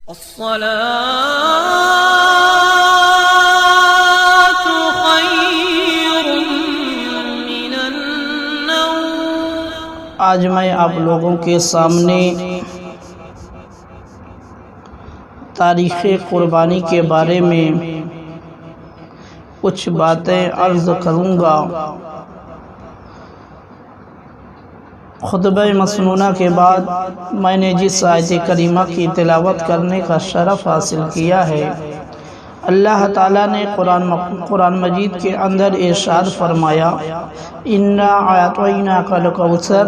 الصلاة خير من النوم۔ آج میں آپ لوگوں کے سامنے تاریخ قربانی کے بارے میں کچھ باتیں عرض کروں گا۔ خطبہ مسنونہ کے بعد میں نے جس آیت کریمہ کی تلاوت کرنے کا شرف حاصل کیا ہے، اللہ تعالیٰ نے قرآن مجید کے اندر ارشاد فرمایا، اِنَّا أَعْطَيْنَاكَ الْكَوْثَرَ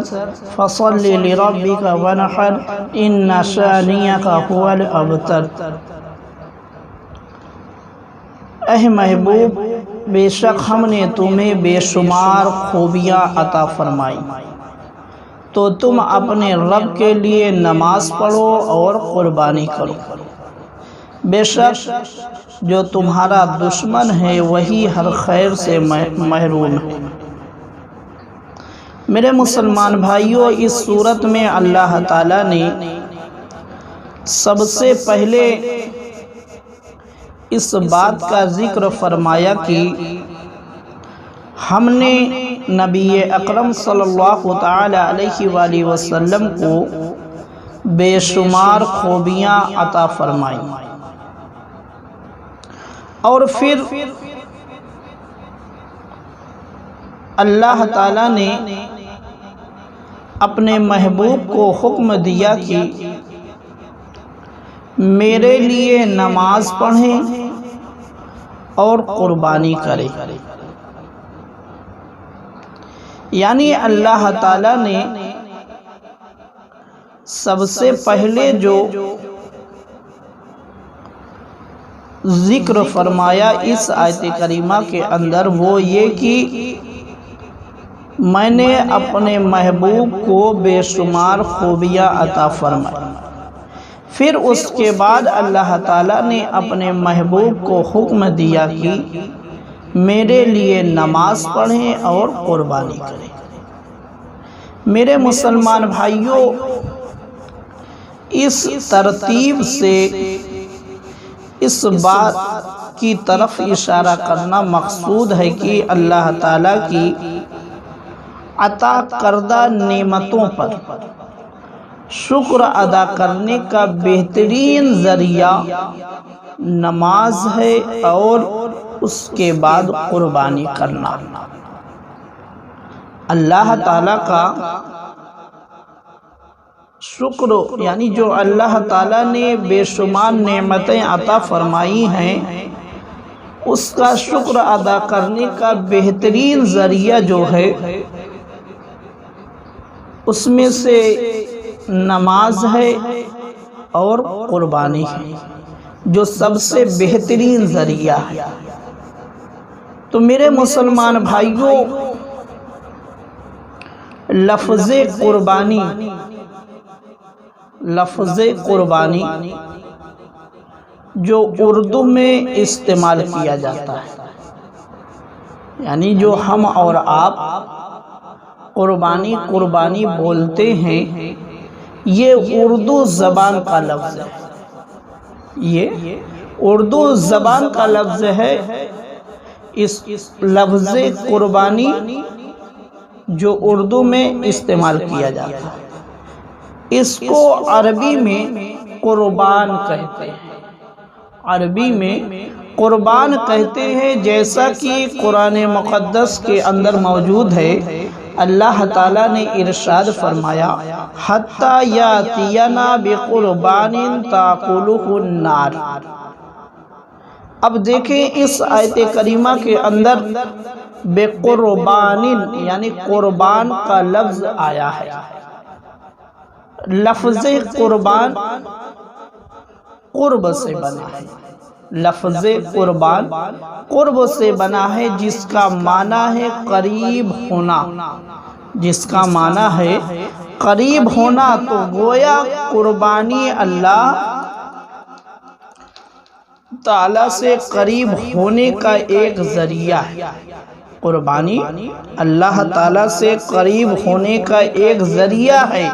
فَصَلِّ لِرَبِّكَ وَانْحَرْ إِنَّ شَانِئَكَ هُوَ الْأَبْتَرُ۔ اے محبوب، بے شک ہم نے تمہیں بے شمار خوبیاں عطا فرمائی، تو تم اپنے رب کے لیے نماز پڑھو اور قربانی کرو۔ بے شک جو تمہارا دشمن ہے وہی ہر خیر سے محروم ہے۔ میرے مسلمان بھائیوں، اس صورت میں اللہ تعالیٰ نے سب سے پہلے اس بات کا ذکر فرمایا کہ ہم نے نبی اکرم صلی اللہ تعالی علیہ وآلہ وسلم کو بے شمار خوبیاں عطا فرمائیں، اور پھر اللہ تعالیٰ نے اپنے محبوب کو حکم دیا کہ میرے لیے نماز پڑھیں اور قربانی کریں۔ یعنی اللہ تعالیٰ نے سب سے پہلے جو ذکر فرمایا اس آیت کریمہ کے اندر وہ یہ کہ میں نے اپنے محبوب کو بے شمار خوبیاں عطا فرمائی۔ پھر اس کے بعد اللہ تعالیٰ نے اپنے محبوب کو حکم دیا کہ میرے لیے نماز پڑھیں اور قربانی کریں۔ میرے مسلمان بھائیوں، اس ترتیب سے اس بات کی طرف اشارہ کرنا مقصود ہے کہ اللہ تعالیٰ کی عطا کردہ نعمتوں پر شکر ادا کرنے کا بہترین ذریعہ نماز ہے اور اس کے بعد قربانی کرنا۔ اللہ تعالیٰ کا شکر، یعنی جو اللہ تعالیٰ نے بے شمار نعمتیں عطا فرمائی ہیں، اس کا شکر ادا کرنے کا بہترین ذریعہ جو ہے اس میں سے نماز ہے اور قربانی ہے، جو سب سے بہترین ذریعہ ہے۔ تو میرے مسلمان بھائیوں، لفظ قربانی جو اردو میں استعمال کیا جاتا ہے، یعنی جو ہم اور آپ قربانی بولتے ہیں، یہ اردو زبان کا لفظ ہے۔ یہ اردو زبان کا لفظ ہے۔ اس لفظ قربانی جو اردو میں استعمال کیا جاتا ہے، اس کو عربی میں قربان کہتے ہیں۔ عربی میں قربان کہتے ہیں، جیسا کہ قرآن مقدس کے اندر موجود ہے۔ اللہ تعالیٰ نے ارشاد فرمایا، حَتَّى يَأْتِيَنَا بِقُرْبَانٍ تَأْكُلُهُ النَّارُ۔ اب دیکھیں اس آیت کریمہ کے اندر بِقُرْبَانٍ یعنی قربان کا لفظ آیا ہے۔ لفظ قربان قرب سے بنا ہے۔ لفظ قربان قرب سے بنا ہے، جس کا معنی ہے قریب ہونا۔ جس کا معنی ہے قریب ہونا، تو گویا قربانی اللہ تعالیٰ سے قریب ہونے کا ایک ذریعہ ہے۔ قربانی اللہ تعالیٰ سے قریب ہونے کا ایک ذریعہ ہے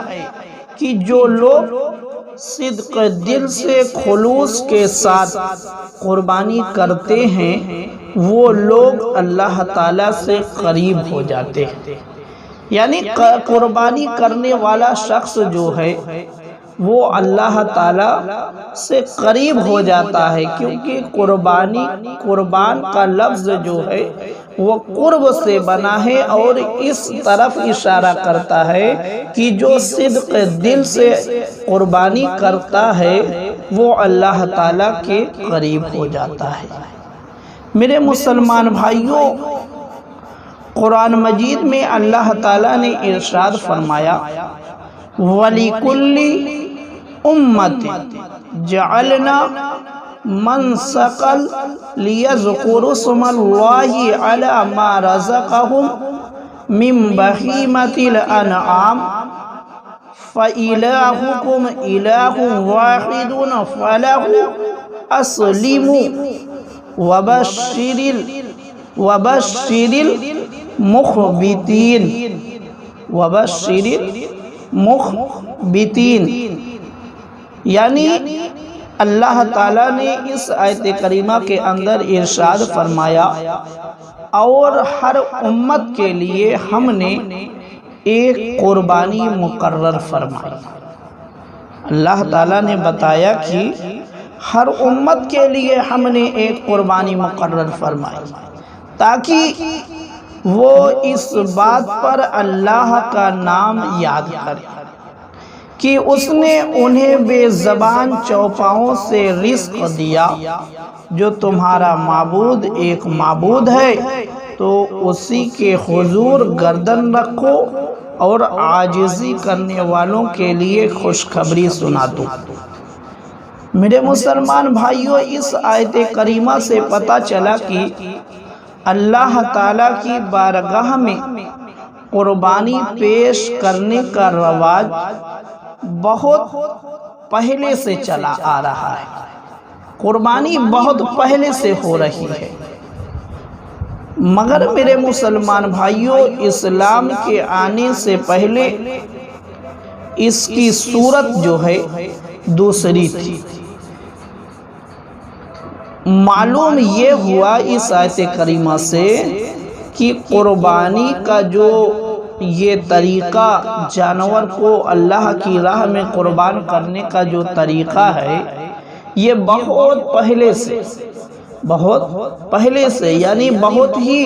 کہ جو لوگ صدق دل سے خلوص کے ساتھ قربانی کرتے ہیں وہ لوگ اللہ تعالیٰ سے قریب ہو جاتے ہیں۔ یعنی قربانی کرنے والا شخص جو ہے وہ اللہ تعالیٰ سے قریب ہو جاتا ہے، کیونکہ قربان کا لفظ جو ہے وہ قرب سے بنا ہے اور اس طرف اشارہ کرتا ہے کہ جو صدق دل سے قربانی کرتا ہے وہ اللہ تعالیٰ کے قریب ہو جاتا ہے۔ میرے مسلمان بھائیوں، قرآن مجید میں اللہ تعالیٰ نے ارشاد فرمایا وَلِكُلِّ أُمَّةٍ جَعَلْنَا مَنْسَكًا لِيَذْكُرُوا اسْمَ اللَّهِ عَلَى مَا رَزَقَهُمْ مِنْ بَهِيمَةِ الْأَنْعَامِ فَإِلَٰهُكُمْ إِلَٰهٌ وَاحِدٌ فَلَهُ أَسْلِمُوا وَبَشِّرِ الْمُخْبِتِينَ۔ یعنی اللہ تعالیٰ نے اس آیت کریمہ کے اندر ارشاد فرمایا اور ہر امت کے لیے ہم نے ایک قربانی مقرر فرمائی۔ اللہ تعالیٰ نے بتایا کہ ہر امت کے لیے ہم نے ایک قربانی مقرر فرمائی تاکہ وہ اس بات پر اللہ کا نام یاد کرے کہ اس نے انہیں بے زبان چوپاؤں سے رزق دیا۔ جو تمہارا معبود ایک معبود ہے تو اسی کے حضور گردن رکھو اور عاجزی کرنے والوں کے لیے خوشخبری سنا دو۔ میرے مسلمان بھائیوں، اس آیت کریمہ سے پتہ چلا کہ اللہ تعالیٰ کی بارگاہ میں قربانی پیش کرنے کا رواج بہت پہلے سے چلا آ رہا ہے۔ قربانی بہت پہلے سے ہو رہی ہے، مگر میرے مسلمان بھائیوں، اسلام کے آنے سے پہلے اس کی صورت جو ہے دوسری تھی۔ معلوم یہ ہوا اس آیت کریمہ سے کہ قربانی کا جو یہ طریقہ، جانور کو اللہ کی راہ میں قربان کرنے کا جو طریقہ ہے، یہ بہت پہلے سے یعنی بہت ہی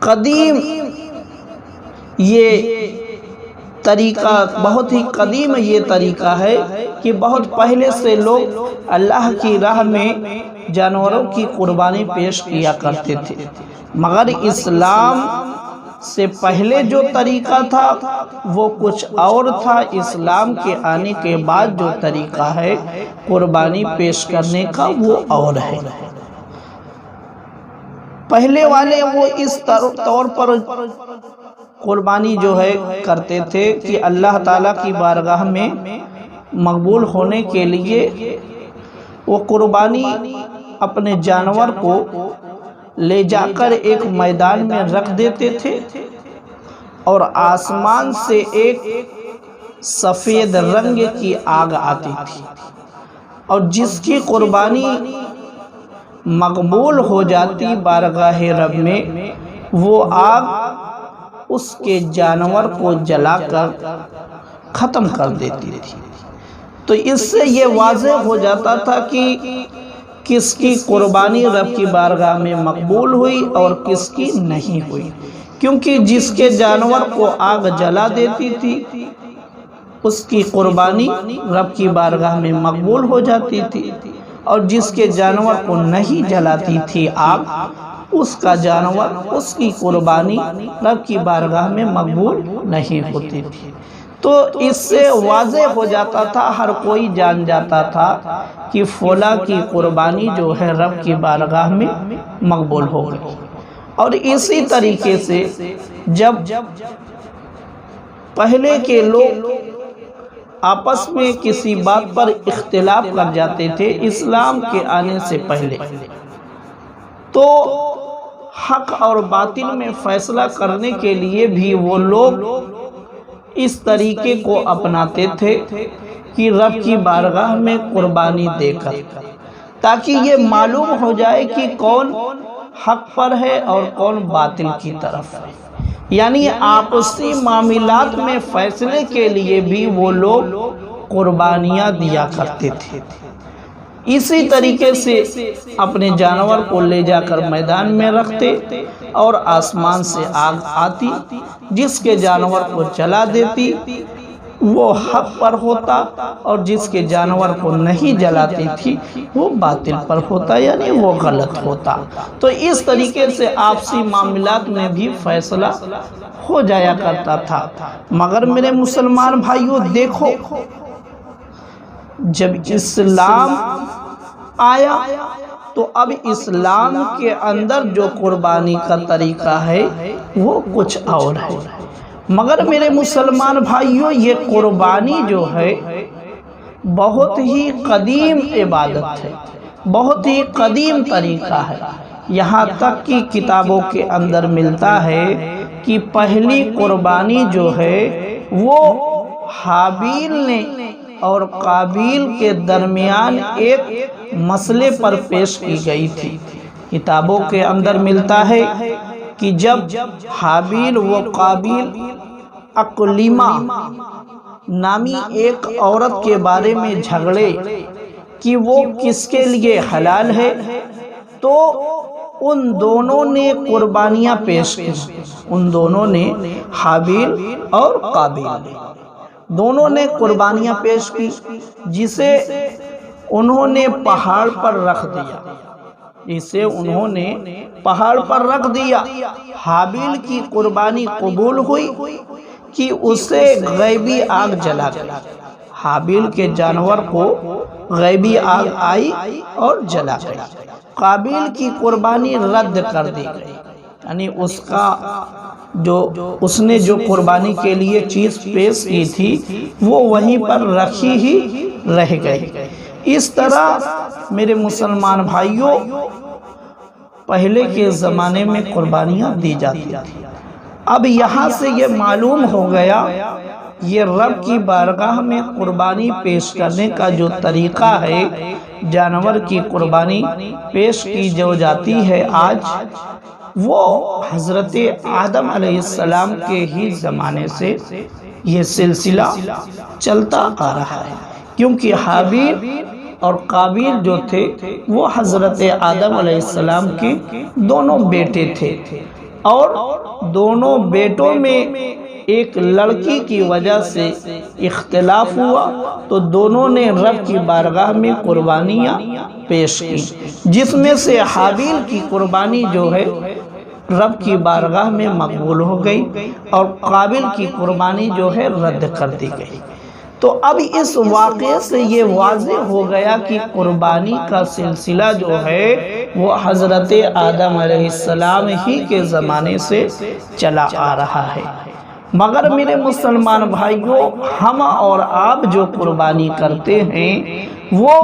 قدیم یہ طریقہ ہے کہ بہت پہلے سے لوگ اللہ کی راہ میں جانوروں کی قربانی پیش کیا کرتے تھے، مگر اسلام سے پہلے جو طریقہ تھا وہ کچھ اور تھا۔ اسلام کے آنے کے بعد جو طریقہ ہے قربانی پیش کرنے کا وہ اور ہے۔ پہلے والے وہ اس طور پر قربانی جو ہے کرتے تھے کہ اللہ تعالیٰ کی بارگاہ میں مقبول ہونے کے لیے وہ قربانی اپنے جانور کو لے جا کر ایک میدان میں رکھ دیتے تھے اور آسمان سے ایک سفید رنگ کی آگ آتی تھی، اور جس کی قربانی مقبول ہو جاتی بارگاہ رب میں، وہ آگ اس کے جانور کو جلا کر ختم کر دیتی تھی۔ تو اس سے یہ واضح ہو جاتا تھا کہ کس کی قربانی رب کی بارگاہ میں مقبول ہوئی اور کس کی نہیں ہوئی، کیونکہ جس کے جانور کو آگ جلا دیتی تھی اس کی قربانی رب کی بارگاہ میں مقبول ہو جاتی تھی، اور جس کے جانور کو نہیں جلاتی تھی آگ، اس کا جانور، اس کی قربانی رب کی بارگاہ میں مقبول نہیں ہوتی تھی۔ تو اس سے واضح ہو جاتا تھا، ہر کوئی جان جاتا تھا کہ فلاں کی قربانی جو ہے رب کی بارگاہ میں مقبول ہو گئی۔ اور اسی طریقے سے جب پہلے کے لوگ آپس میں کسی بات پر اختلاف کر جاتے تھے اسلام کے آنے سے پہلے، تو حق اور باطل میں فیصلہ کرنے کے لیے بھی وہ لوگ اس طریقے کو اپناتے تھے کہ رب کی بارگاہ میں قربانی دے کر، تاکہ یہ معلوم ہو جائے کہ کون حق پر ہے اور کون باطل کی طرف ہے۔ یعنی آپسی معاملات میں فیصلے کے لیے بھی وہ لوگ قربانیاں دیا کرتے تھے۔ اسی طریقے سے اپنے جانور کو لے جا کر میدان میں رکھتے اور آسمان سے آگ آتی، جس کے جانور کو جلا دیتی وہ حق پر ہوتا، اور جس کے جانور کو نہیں جلاتی تھی وہ باطل پر ہوتا، یعنی وہ غلط ہوتا۔ تو اس طریقے سے آپسی معاملات میں بھی فیصلہ ہو جایا کرتا تھا۔ مگر میرے مسلمان بھائیوں دیکھو، جب اسلام آیا تو اب اسلام کے اندر جو قربانی کا طریقہ ہے وہ کچھ اور ہے۔ مگر میرے مسلمان بھائیوں، یہ قربانی جو ہے بہت ہی قدیم عبادت ہے، بہت ہی قدیم طریقہ ہے۔ یہاں تک کہ کتابوں کے اندر ملتا ہے کہ پہلی قربانی جو ہے وہ حابیل نے اور قابیل کے درمیان ایک مسئلے پر پیش کی گئی تھی۔ کتابوں کے اندر ملتا ہے کہ جب حابیل و قابیل اقلیمہ نامی ایک عورت کے بارے میں جھگڑے کہ وہ کس کے لیے حلال ہے، تو ان دونوں نے قربانیاں پیش کی۔ ان دونوں نے، حابیل اور قابیل نے، دونوں نے قربانیاں پیش کی، جسے انہوں نے پہاڑ پر رکھ دیا، اسے انہوں نے پہاڑ پر رکھ دیا۔ حابیل کی قربانی قبول ہوئی کہ اسے غیبی آگ جلا گئی، حابیل کے جانور کو غیبی آگ آئی اور جلا گئی۔ قابیل کی قربانی رد کر دی گئی، یعنی اس نے جو قربانی کے لیے چیز پیش کی تھی وہ وہیں پر رکھی ہی رہ گئی۔ اس طرح میرے مسلمان بھائیوں، پہلے کے زمانے میں قربانیاں دی جاتی تھیں۔ اب یہاں سے یہ معلوم ہو گیا، یہ رب کی بارگاہ میں قربانی پیش کرنے کا جو طریقہ ہے، جانور کی قربانی پیش کی جو جاتی ہے آج، وہ حضرت آدم علیہ السلام کے ہی زمانے سے یہ سلسلہ چلتا آ رہا ہے، کیونکہ حابیل اور قابیل جو تھے وہ حضرت آدم علیہ السلام کے دونوں بیٹے تھے، اور دونوں بیٹوں میں ایک لڑکی کی وجہ سے اختلاف ہوا، تو دونوں نے رب کی بارگاہ میں قربانیاں پیش کی، جس میں سے حابیل کی قربانی جو ہے رب کی بارگاہ میں مقبول ہو گئی، اور قابیل کی قربانی جو ہے رد کر دی گئی۔ تو اب اس واقعے سے یہ واضح ہو گیا کہ قربانی کا سلسلہ جو ہے وہ حضرت آدم علیہ السلام ہی کے زمانے سے چلا آ رہا ہے۔ مگر میرے مسلمان بھائیوں، ہم اور آپ جو قربانی کرتے ہیں وہ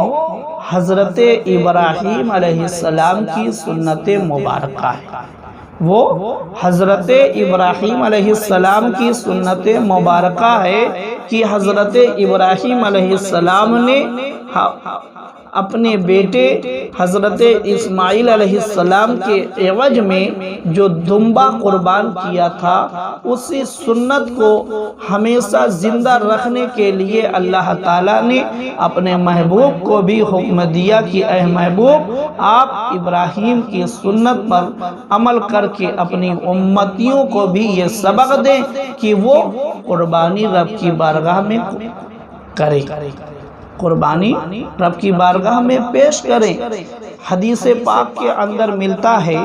حضرت ابراہیم علیہ السلام کی سنت مبارکہ ہے۔ وہ حضرت ابراہیم علیہ السلام کی سنت مبارکہ ہے کہ حضرت ابراہیم علیہ السلام نے اپنے بیٹے حضرت اسماعیل علیہ السلام کے عوض میں جو دمبا قربان کیا تھا، اسی سنت کو ہمیشہ زندہ رکھنے کے لیے اللہ تعالیٰ نے اپنے محبوب کو بھی حکم دیا کہ اے محبوب، آپ ابراہیم کی سنت پر عمل کر کے اپنی امتیوں کو بھی یہ سبق دیں کہ وہ قربانی رب کی بارگاہ میں کریں، قربانی رب کی بارگاہ میں پیش کریں۔ حدیث پاک کے اندر ملتا ہے،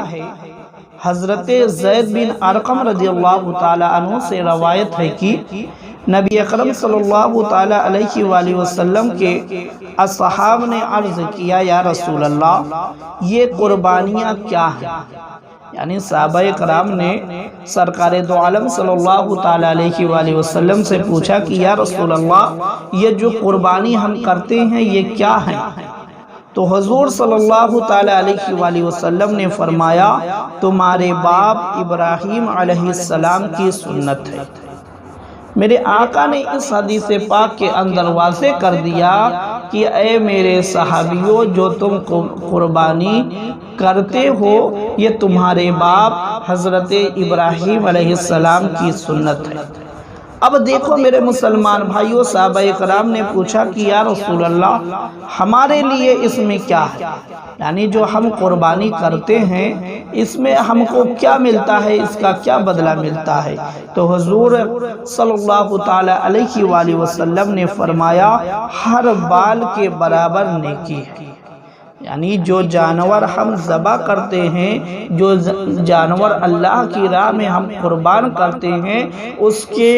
حضرت زید بن ارقم رضی اللہ تعالی عنہ سے روایت ہے کہ نبی اکرم صلی اللہ تعالی علیہ وآلہ وسلم کے اصحاب نے عرض کیا، یا رسول اللہ، یہ قربانیاں کیا ہیں؟ یعنی صحابہ کرام نے سرکار دو عالم صلی اللہ تعالی علیہ وآلہ وسلم سے پوچھا کہ یا رسول اللہ، یہ جو قربانی ہم کرتے ہیں یہ کیا ہیں؟ تو حضور صلی اللہ تعالی علیہ وآلہ وسلم نے فرمایا، تمہارے باپ ابراہیم علیہ السلام کی سنت ہے، میرے آقا نے اس حدیث پاک کے اندر واضح کر دیا کہ اے میرے صحابیوں، جو تم قربانی کرتے ہو یہ تمہارے باپ حضرت ابراہیم علیہ السلام کی سنت ہے۔ اب دیکھو میرے مسلمان بھائیوں، صحابہ کرام نے پوچھا کہ یا رسول اللہ ہمارے لیے اس میں کیا ہے، یعنی جو ہم قربانی کرتے ہیں اس میں ہم کو کیا ملتا ہے، اس کا کیا بدلہ ملتا ہے؟ تو حضور صلی اللہ تعالی علیہ وآلہ وسلم نے فرمایا ہر بال کے برابر نیکی ہے، یعنی جو جانور ہم ذبح کرتے ہیں، جو جانور اللہ کی راہ میں ہم قربان کرتے ہیں، اس کے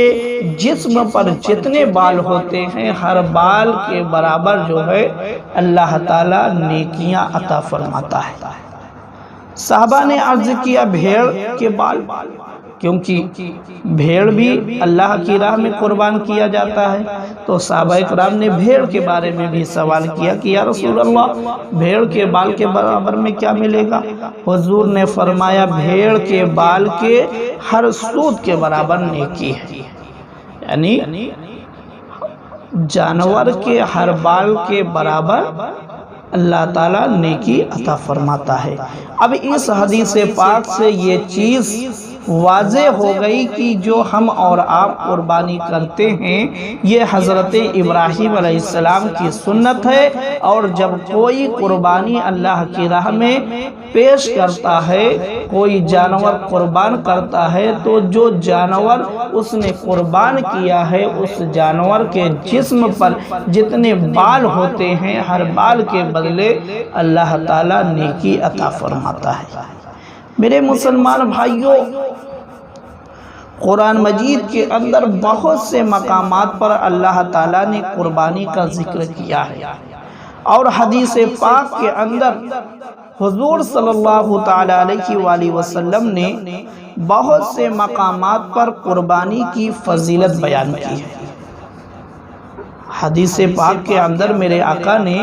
جسم پر جتنے بال ہوتے ہیں ہر بال کے برابر جو ہے اللہ تعالیٰ نیکیاں عطا فرماتا ہے۔ صحابہ نے عرض کیا بھیڑ کے بال، کیونکہ بھیڑ بھی اللہ کی راہ میں قربان کیا جاتا ہے، تو صحابہ کرام نے بھیڑ کے بارے میں بھی سوال کیا کہ یا رسول اللہ بھیڑ کے بال کے برابر میں کیا ملے گا؟ حضور نے فرمایا بھیڑ کے بال کے ہر سود کے برابر نیکی ہے، یعنی جانور کے ہر بال کے برابر اللہ تعالیٰ نیکی عطا فرماتا ہے۔ اب اس حدیث پاک سے یہ چیز واضح ہو گئی کہ جو ہم اور آپ قربانی کرتے ہیں یہ حضرت ابراہیم علیہ السلام کی سنت ہے، اور جب کوئی قربانی اللہ کی راہ میں پیش کرتا ہے، کوئی جانور قربان کرتا ہے، تو جو جانور اس نے قربان کیا ہے اس جانور کے جسم پر جتنے بال ہوتے ہیں ہر بال کے بدلے اللہ تعالیٰ نیکی عطا فرماتا ہے۔ میرے مسلمان بھائیوں، قرآن مجید کے اندر بہت سے مقامات پر اللہ تعالیٰ نے قربانی کا ذکر کیا ہے، اور حدیث پاک کے اندر حضور صلی اللہ تعالیٰ علیہ وآلہ وسلم نے بہت سے مقامات پر قربانی کی فضیلت بیان کی ہے۔ حدیث پاک کے اندر میرے آقا نے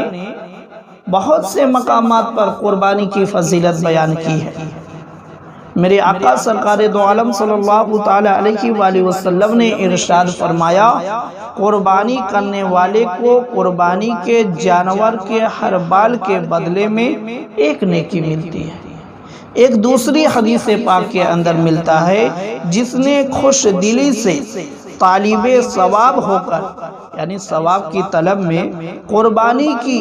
بہت سے مقامات پر قربانی کی فضیلت بیان کی ہے۔ میرے آقا سرکار دو عالم صلی اللہ تعالی علیہ وآلہ وسلم نے ارشاد فرمایا قربانی کرنے والے کو قربانی کے جانور کے ہر بال کے بدلے میں ایک نیکی ملتی ہے۔ ایک دوسری حدیث پاک کے اندر ملتا ہے جس نے خوش دلی سے طالب ثواب ہو کر، یعنی ثواب کی طلب میں قربانی کی،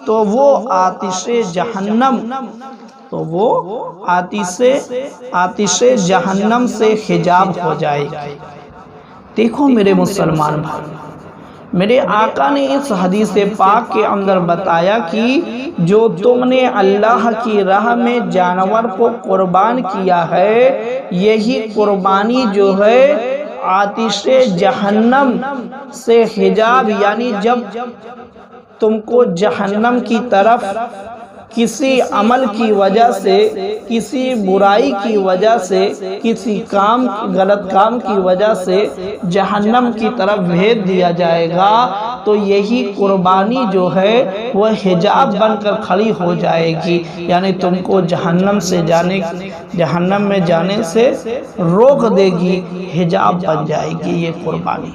تو وہ آتش جہنم سے حجاب ہو جائے گی۔ دیکھو میرے مسلمان بھائی، میرے آقا نے اس حدیث پاک کے اندر بتایا کہ جو تم نے اللہ کی راہ میں جانور کو قربان کیا ہے، یہی قربانی جو ہے آتش جہنم سے حجاب، یعنی جب تم کو جہنم کی طرف کسی عمل کی وجہ سے، کسی برائی کی وجہ سے، کسی غلط کام کی وجہ سے جہنم کی طرف بھیج دیا جائے گا، تو یہی قربانی جو ہے وہ حجاب بن کر کھڑی ہو جائے گی، یعنی تم کو جہنم میں جانے سے روک دے گی، حجاب بن جائے گی یہ قربانی۔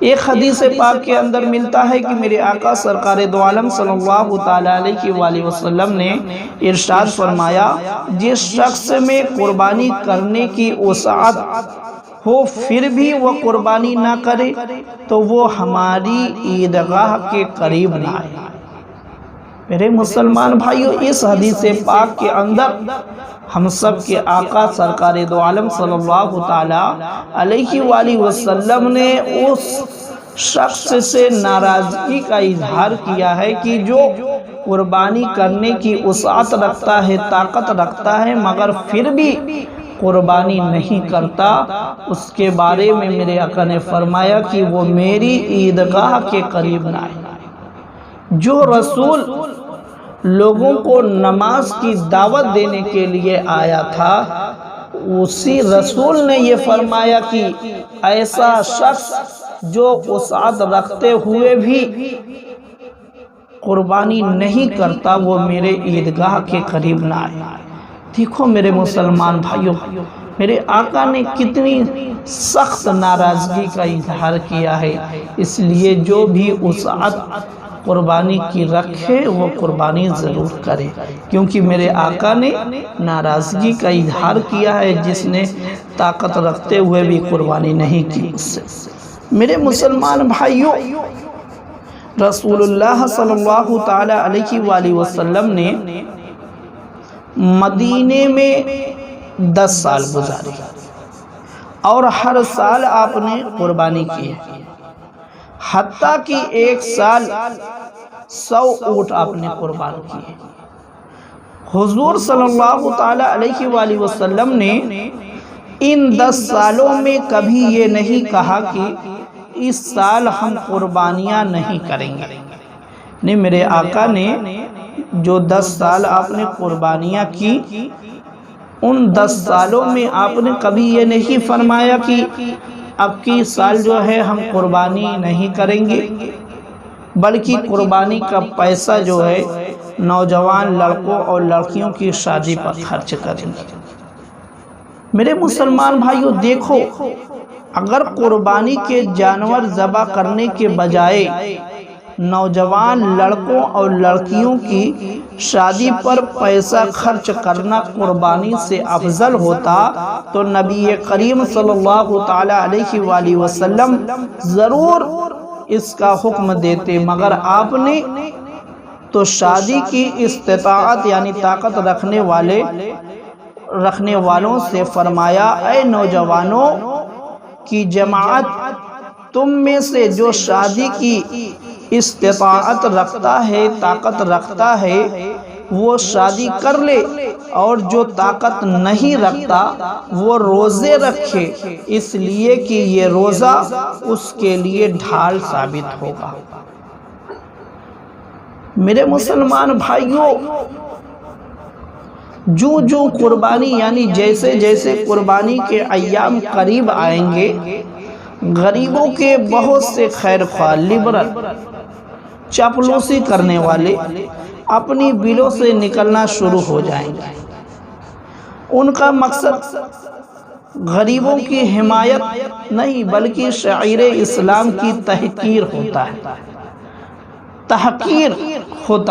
ایک حدیث پاک کے اندر ملتا ہے کہ میرے آقا سرکار دو عالم صلی اللہ تعالی علیہ وآلہ وسلم نے ارشاد فرمایا جس شخص میں قربانی کرنے کی وسعت ہو پھر بھی وہ قربانی نہ کرے تو وہ ہماری عیدگاہ کے قریب نہ آئے۔ میرے مسلمان بھائیو، اس حدیث پاک کے اندر ہم سب کے آقا سرکار دو عالم صلی اللہ تعالی علیہ وآلہ وسلم نے اس شخص سے ناراضگی کا اظہار کیا ہے کہ جو قربانی کرنے کی وسعت رکھتا ہے، طاقت رکھتا ہے، مگر پھر بھی قربانی نہیں کرتا، اس کے بارے میں میرے آقا نے فرمایا کہ وہ میری عیدگاہ کے قریب نہ آئے۔ جو رسول لوگوں کو نماز کی دعوت دینے کے لیے آیا تھا، اسی رسول نے یہ فرمایا کہ ایسا شخص جو وسعت رکھتے ہوئے بھی قربانی نہیں کرتا وہ میرے عیدگاہ کے قریب نہ آئے۔ دیکھو میرے مسلمان بھائیوں، میرے آقا نے کتنی سخت ناراضگی کا اظہار کیا ہے، اس لیے جو بھی وسعت قربانی کی رکھے وہ قربانی ضرور کرے، کیونکہ میرے آقا نے ناراضگی کا اظہار کیا ہے، جس نے طاقت رکھتے ہوئے بھی قربانی نہیں کی اس سے۔ میرے مسلمان بھائیوں، رسول اللہ صلی اللہ تعالی علیہ وآلہ وسلم نے مدینے میں 10 سال گزارے اور ہر سال آپ نے قربانی کی، حتیٰ کہ ایک سال 100 اونٹ آپ نے قربان کیے۔ حضور صلی اللہ تعالی علیہ وآلہ وسلم نے ان 10 سالوں میں کبھی یہ نہیں کہا کہ اس سال ہم قربانیاں نہیں کریں گے۔ نہیں، میرے آقا نے جو 10 سال آپ نے قربانیاں کی، ان 10 سالوں میں آپ نے کبھی یہ نہیں فرمایا کہ اب کی سال جو ہے ہم قربانی نہیں کریں گے، بلکہ قربانی کا پیسہ جو ہے نوجوان لڑکوں اور لڑکیوں کی شادی پر خرچ کریں گے۔ میرے مسلمان بھائیوں، دیکھو، اگر قربانی کے جانور ذبح کرنے کے بجائے نوجوان لڑکوں اور لڑکیوں کی شادی پر پیسہ خرچ کرنا قربانی سے افضل ہوتا تو نبی کریم صلی اللہ تعالی علیہ وآلہ وسلم ضرور اس کا حکم دیتے، مگر آپ نے تو شادی کی استطاعت یعنی طاقت رکھنے والوں سے فرمایا، اے نوجوانوں کی جماعت، تم میں سے جو شادی کی استطاعت رکھتا ہے، طاقت رکھتا ہے، وہ شادی کر لے، اور جو طاقت نہیں رکھتا وہ روزے رکھے، اس لیے کہ یہ روزہ اس کے لیے ڈھال ثابت ہوگا۔ میرے مسلمان بھائیوں، جو قربانی یعنی جیسے جیسے قربانی کے ایام قریب آئیں گے، غریبوں کے بہت سے خیر خواہ، لبرل، چاپلوسی کرنے والے اپنی بلوں سے نکلنا شروع ہو جائیں گے۔ ان کا مقصد غریبوں کی حمایت نہیں بلکہ شعائر اسلام کی تحقیر ہوتا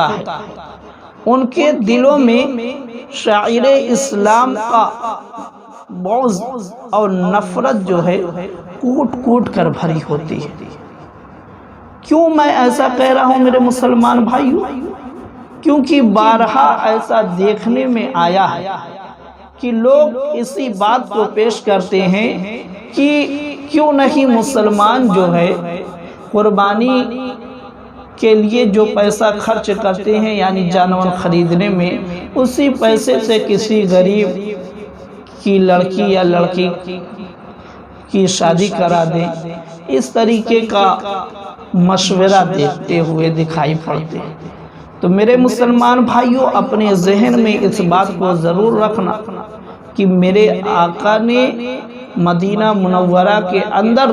ہے۔ ان کے دلوں میں شعائر اسلام کا بغض اور نفرت جو ہے کوٹ کوٹ کر بھری ہوتی ہے۔ کیوں میں ایسا کہہ رہا ہوں میرے مسلمان بھائیوں؟ کیونکہ بارہا ایسا دیکھنے میں آیا ہے کہ لوگ اسی بات کو پیش کرتے ہیں کہ کیوں نہیں مسلمان جو ہے قربانی کے لیے جو پیسہ خرچ کرتے ہیں یعنی جانور خریدنے میں، اسی پیسے سے کسی غریب کی لڑکی یا لڑکی کی شادی کرا دیں۔ اس طریقے کا مشورہ دیتے ہوئے دکھائی پڑتے ہیں۔ تو میرے مسلمان بھائیوں، اپنے ذہن میں اس بات کو ضرور رکھنا کہ میرے آقا نے مدینہ منورہ کے اندر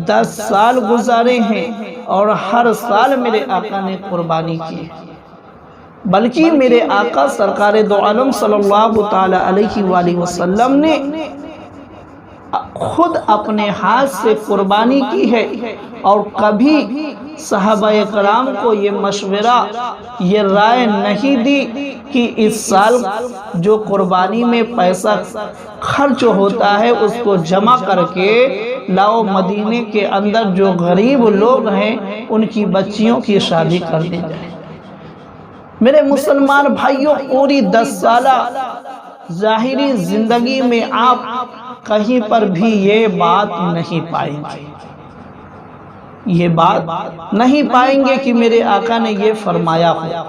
10 سال گزارے ہیں اور ہر سال میرے آقا نے قربانی کی، بلکہ میرے آقا سرکار دو عالم صلی اللہ تعالی علیہ وآلہ وسلم نے خود اپنے ہاتھ سے قربانی کی ہے، اور کبھی صحابہ کرام کو یہ مشورہ، یہ رائے نہیں دی کہ اس سال جو قربانی میں پیسہ خرچ ہوتا ہے اس کو جمع کر کے لاؤ، مدینے کے اندر جو غریب لوگ ہیں ان کی بچیوں کی شادی کر دی جائے۔ میرے مسلمان بھائیوں، پوری 10 سالہ ظاہری زندگی میں آپ کہیں پر بھی یہ بات نہیں پائیں گے، یہ بات نہیں پائیں گے کہ میرے آقا نے یہ فرمایا ہو،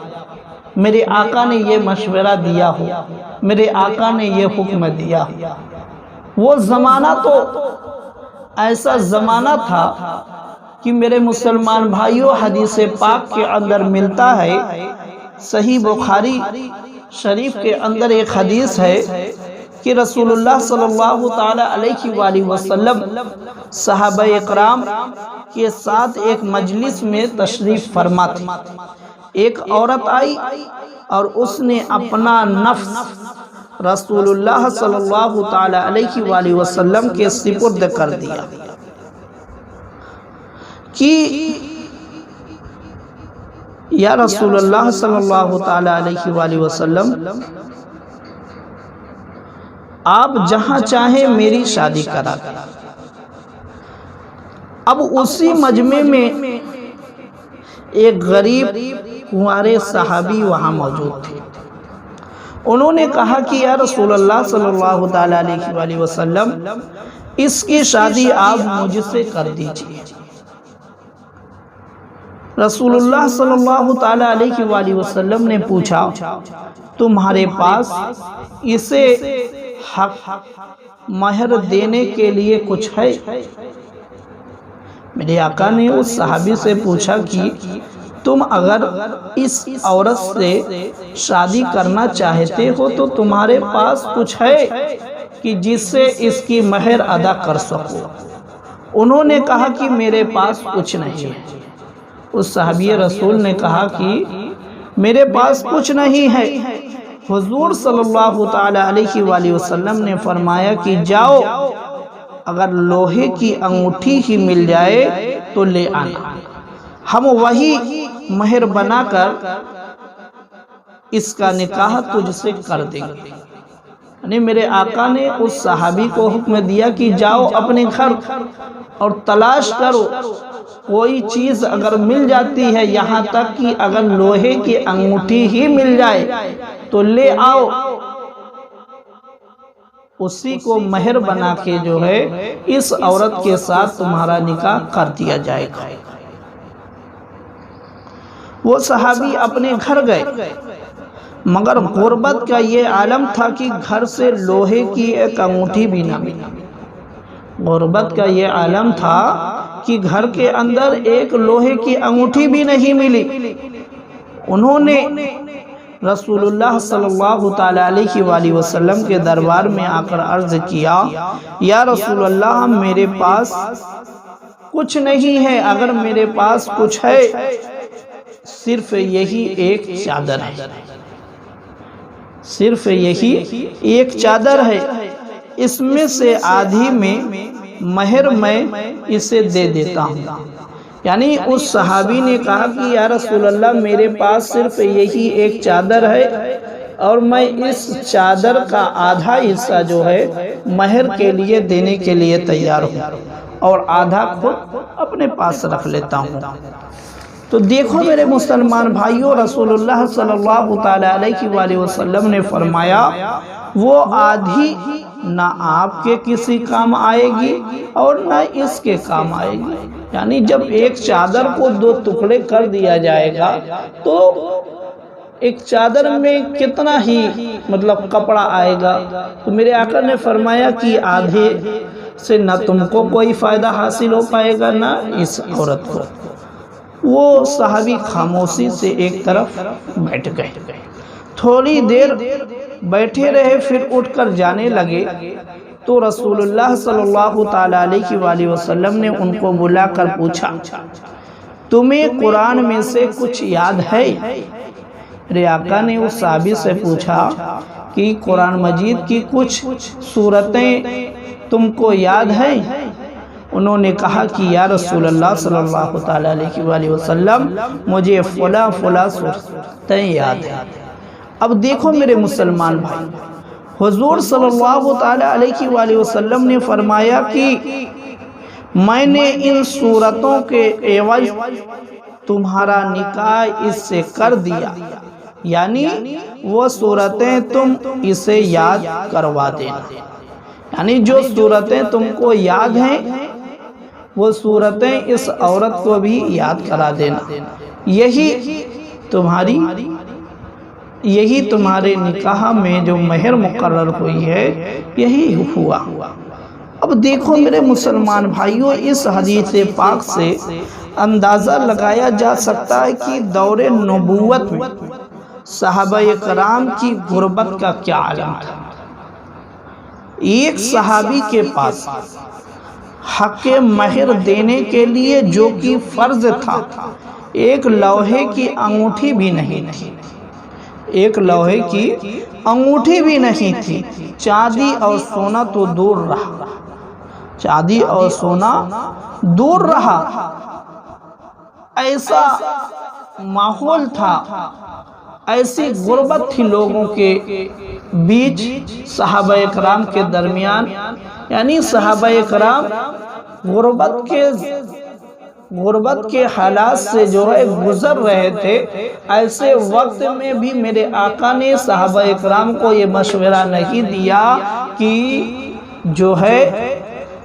میرے آقا نے یہ مشورہ دیا ہو، میرے آقا نے یہ حکم دیا ہو۔ وہ زمانہ تو ایسا زمانہ تھا کہ میرے مسلمان بھائیوں، حدیث پاک کے اندر ملتا ہے، صحیح بخاری شریف کے اندر ایک حدیث ہے کہ رسول اللہ صلی اللہ تعالی علیہ وآلہ وسلم صحابہ اکرام کے ساتھ ایک مجلس میں تشریف فرما تھے۔ ایک عورت آئی اور اس نے اپنا نفس رسول اللہ صلی اللہ تعالی علیہ وآلہ وسلم کے سپرد کر دیا کہ یا رسول اللہ صلی اللہ تعالی علیہ وآلہ وسلم، آپ جہاں چاہیں میری شادی کرا دیں۔ اب اسی مجمع میں ایک غریب کنوارے صحابی وہاں موجود تھے۔ انہوں نے کہا کہ یا رسول اللہ صلی اللہ تعالی علیہ وآلہ وسلم، اس کی شادی آپ مجھ سے کر دیجئے۔ رسول اللہ صلی اللہ تعالی علیہ وآلہ وسلم نے پوچھا، تمہارے پاس اسے حق مہر دینے کے لیے کچھ ہے؟ میرے آقا نے اس صحابی سے پوچھا کہ تم اگر اس عورت سے شادی کرنا چاہتے ہو تو تمہارے پاس کچھ ہے کہ جس سے اس کی مہر ادا کر سکو؟ انہوں نے کہا کہ میرے پاس کچھ نہیں ہے۔ اس صحابی رسول نے کہا کہ میرے پاس کچھ نہیں ہے۔ حضور صلی اللہ تعالی علیہ وآلہ وسلم نے فرمایا کہ جاؤ، اگر لوہے کی انگوٹھی ہی مل جائے تو لے آنا، ہم وہی مہر بنا کر اس کا نکاح تجھ سے کر دیں گے۔ یعنی میرے آقا نے اس صحابی کو حکم دیا کہ جاؤ اپنے گھر اور تلاش کرو، کوئی چیز اگر مل جاتی ہے، یہاں تک کہ اگر لوہے کی انگوٹھی ہی مل جائے تو لے آؤ، اسی کو مہر بنا کے جو ہے اس عورت کے ساتھ تمہارا نکاح کر دیا جائے گا۔ وہ صحابی اپنے گھر گئے، مگر غربت کا یہ عالم تھا کہ گھر سے لوہے کی ایک انگوٹھی بھی نہ ملی۔ غربت کا یہ عالم تھا کہ گھر کے اندر ایک لوہے کی انگوٹھی بھی نہیں ملی۔ انہوں نے رسول اللہ صلی اللہ تعالی علیہ وآلہ وسلم کے دربار میں آ کر عرض کیا، یا رسول اللہ، میرے پاس کچھ نہیں ہے، اگر میرے پاس کچھ ہے صرف یہی ایک چادر ہے، صرف یہی ایک چادر ہے، اس میں سے آدھی میں مہر میں اسے دے دیتا ہوں۔ یعنی اس صحابی نے کہا کہ یا رسول اللہ، میرے پاس صرف یہی ایک چادر ہے اور میں اس چادر کا آدھا حصہ جو ہے مہر کے لیے دینے کے لیے تیار ہوں اور آدھا خود اپنے پاس رکھ لیتا ہوں۔ تو دیکھو میرے مسلمان بھائیوں، رسول اللہ صلی اللہ تعالی علیہ وآلہ وسلم نے فرمایا وہ آدھی نہ آپ کے کسی کام آئے گی اور نہ اس کے کام آئے گی۔ یعنی جب ایک چادر کو دو ٹکڑے کر دیا جائے گا تو ایک چادر میں کتنا ہی کپڑا آئے گا۔ تو میرے آقا نے فرمایا کہ آدھے سے نہ تم کو کوئی فائدہ حاصل ہو پائے گا نہ اس عورت کو۔ وہ صحابی خاموشی سے ایک طرف بیٹھ گئے، تھوڑی دیر بیٹھے رہے، پھر اٹھ کر جانے لگے تو رسول اللہ صلی اللہ تعالی علیہ وآلہ وسلم نے ان کو بلا کر پوچھا، تمہیں قرآن میں سے کچھ یاد ہے؟ میرے آقا نے اس صحابی سے پوچھا کہ قرآن مجید کی کچھ سورتیں تم کو یاد ہیں؟ انہوں نے کہا کہ یا رسول اللہ صلی اللہ تعالی علیہ وآلہ وسلم، مجھے فلاں سورتیں یاد ہیں۔ اب دیکھو میرے مسلمان بھائی، حضور صلی اللہ تعالی علیہ وآلہ وسلم نے فرمایا کہ میں نے ان سورتوں کے عوض تمہارا نکاح اس سے کر دیا، یعنی وہ سورتیں تم اسے یاد کروا دینا۔ یعنی جو سورتیں تم کو یاد ہیں وہ سورتیں اس عورت کو بھی یاد کرا دینا، یہی تمہارے نکاح میں جو مہر مقرر ہوئی ہے یہی ہوا۔ اب دیکھو میرے مسلمان بھائیوں، اس حدیث پاک سے اندازہ لگایا جا سکتا ہے کہ دور نبوت میں صحابہ کرام کی غربت کا کیا عالم تھا۔ ایک صحابی کے پاس حق مہر دینے کے لیے جو کہ فرض تھا، ایک لوہے کی انگوٹھی بھی نہیں تھی۔ ایک لوہے کی انگوٹھی بھی نہیں تھی، چاندی اور سونا تو دور رہا، چاندی اور سونا دور رہا۔ ایسا ماحول تھا، ایسی غربت تھی لوگوں کے بیچ، صحابہ اکرام کے درمیان، یعنی صحابہ اکرام غربت کے حالات سے جو ہے گزر رہے تھے۔ ایسے وقت میں بھی میرے آقا نے صحابہ اکرام کو یہ مشورہ نہیں دیا کہ جو ہے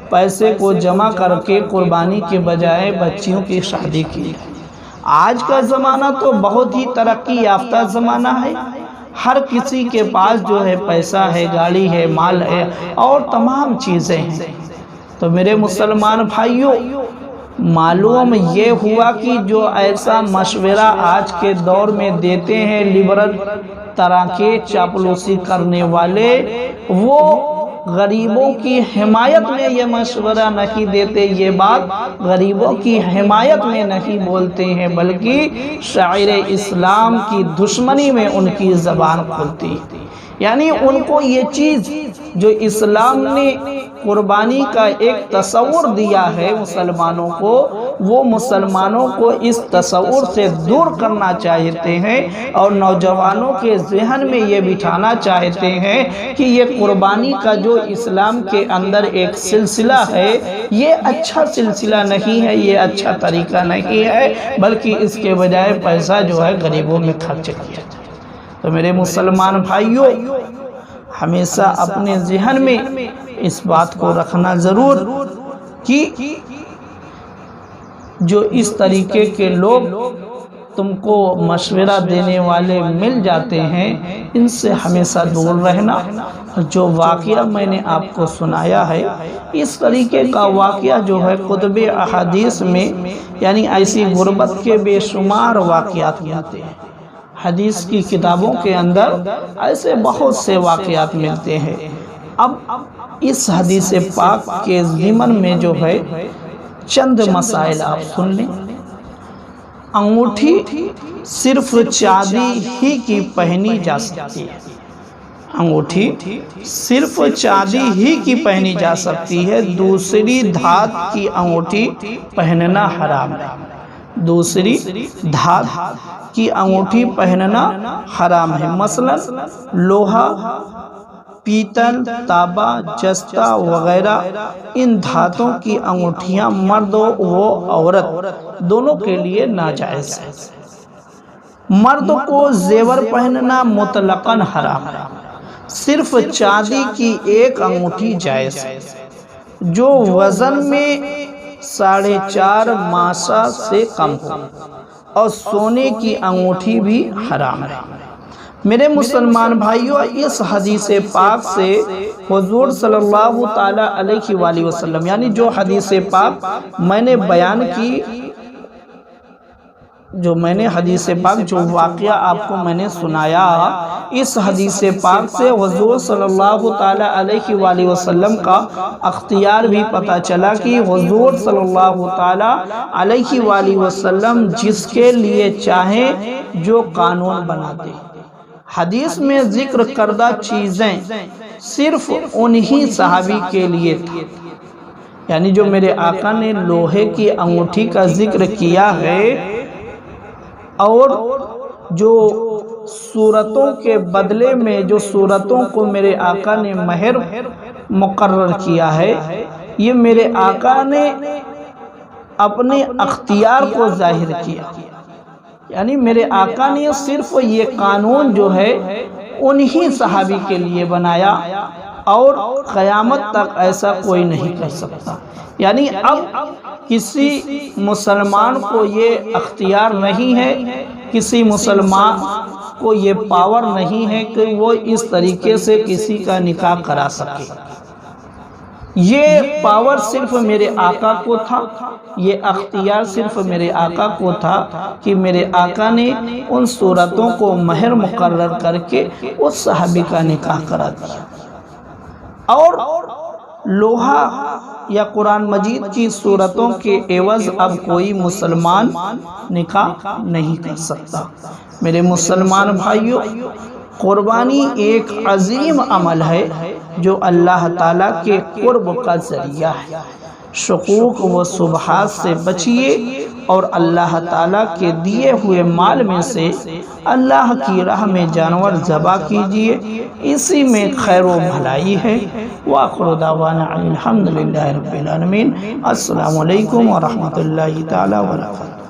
پیسے کو جمع کر کے قربانی کے بجائے بچیوں کی شادی کی۔ آج کا زمانہ تو بہت ہی ترقی یافتہ زمانہ ہے، ہر کسی کے پاس جو ہے پیسہ ہے، گاڑی ہے، مال ہے اور تمام چیزیں ہیں۔ تو میرے مسلمان بھائیوں، معلوم یہ ہوا کہ جو ایسا مشورہ آج کے دور میں دیتے ہیں لبرل طرح کے چاپلوسی کرنے والے، وہ غریبوں کی حمایت میں یہ مشورہ نہیں دیتے، یہ بات غریبوں کی حمایت میں نہیں بولتے ہیں، بلکہ شاعر اسلام کی دشمنی میں ان کی زبان کھلتی۔ یعنی ان کو یہ چیز جو اسلام نے قربانی کا ایک تصور دیا ہے مسلمانوں کو، وہ مسلمانوں کو اس تصور سے دور کرنا چاہتے ہیں اور نوجوانوں کے ذہن میں یہ بٹھانا چاہتے ہیں کہ یہ قربانی کا جو اسلام کے اندر ایک سلسلہ ہے، یہ اچھا سلسلہ نہیں ہے، یہ اچھا طریقہ نہیں ہے، بلکہ اس کے بجائے پیسہ جو ہے غریبوں میں خرچ کیا جائے۔ تو میرے مسلمان بھائیوں، ہمیشہ اپنے ذہن میں اس بات کو رکھنا ضرور کہ جو اس طریقے کے لوگ تم کو مشورہ دینے والے مل جاتے ہیں، ان سے ہمیشہ دور رہنا۔ جو واقعہ میں نے آپ کو سنایا ہے، اس طریقے کا واقعہ جو ہے کتب احادیث میں، یعنی ایسی غربت کے بے شمار واقعات ملتے ہیں۔ حدیث کی کتابوں کے اندر ایسے بہت سے واقعات ملتے ہیں۔ اب اس حدیث پاک کے ضمن میں جو ہے چند مسائل آپ سن لیں۔ انگوٹھی صرف چاندی ہی کی پہنی جا سکتی ہے، انگوٹھی صرف چاندی ہی کی پہنی جا سکتی ہے، دوسری دھات کی انگوٹھی پہننا حرام ہے، دوسری دھات کی انگوٹھی پہننا حرام ہے۔ مثلا لوہا، پیتل، تانبا، جستہ وغیرہ ان دھاتوں کی انگوٹھیاں مرد و عورت دونوں کے لیے ناجائز ہے۔ مرد کو زیور پہننا مطلقاً حرام ہے، صرف چاندی کی ایک انگوٹھی جائز ہے جو وزن میں 4.5 ماسہ سے کم ہو، اور سونے کی انگوٹھی بھی حرام ہے۔ میرے مسلمان بھائیوں، اس حدیث پاک سے حضور صلی اللہ تعالیٰ علیہ وآلہ وسلم، یعنی جو حدیث پاک میں نے بیان کی، حدیث پاک جو واقعہ آپ کو میں نے سنایا، اس حدیث پاک سے حضور صلی اللہ تعالیٰ علیہ وآلہ وسلم کا اختیار بھی پتہ چلا کہ حضور صلی اللہ تعالیٰ علیہ وآلہ وسلم جس کے لیے چاہیں جو قانون بناتے ہیں۔ حدیث میں ذکر کردہ چیزیں صرف انہی صحابی کے لیے تھی، یعنی جو میرے آقا نے لوہے کی انگوٹھی کا ذکر کیا ہے، اور جو صورتوں کے بدلے میں جو صورتوں کو میرے آقا نے مہر مقرر کیا ہے، یہ میرے آقا نے اپنے اختیار کو ظاہر کیا، یعنی میرے آقا نے صرف یہ قانون جو ہے انہی صحابی کے لیے بنایا، اور قیامت تک ایسا کوئی نہیں کر سکتا۔ یعنی اب کسی مسلمان کو یہ اختیار نہیں ہے، کسی مسلمان کو یہ پاور نہیں ہے کہ وہ اس طریقے سے کسی کا نکاح کرا سکے۔ یہ پاور صرف میرے آقا کو تھا، یہ اختیار صرف میرے آقا کو تھا کہ میرے آقا نے ان صورتوں کو مہر مقرر کر کے اس صحابی کا نکاح کرا دیا۔ اور لوہا یا قرآن مجید کی صورتوں کے عوض اب کوئی مسلمان نکاح نہیں کر سکتا۔ میرے مسلمان بھائیوں، قربانی ایک عظیم عمل ہے جو اللہ تعالیٰ کے قرب کا ذریعہ ہے۔ شقوق و شبہات سے بچیے اور اللہ تعالیٰ کے دیے ہوئے مال میں سے اللہ کی راہ میں جانور ذبح کیجئے، اسی میں خیر و بھلائی ہے۔ وآخر دعوانا الحمدللہ رب العالمین۔ السلام علیکم ورحمۃ اللہ تعالیٰ وبرکاتہ۔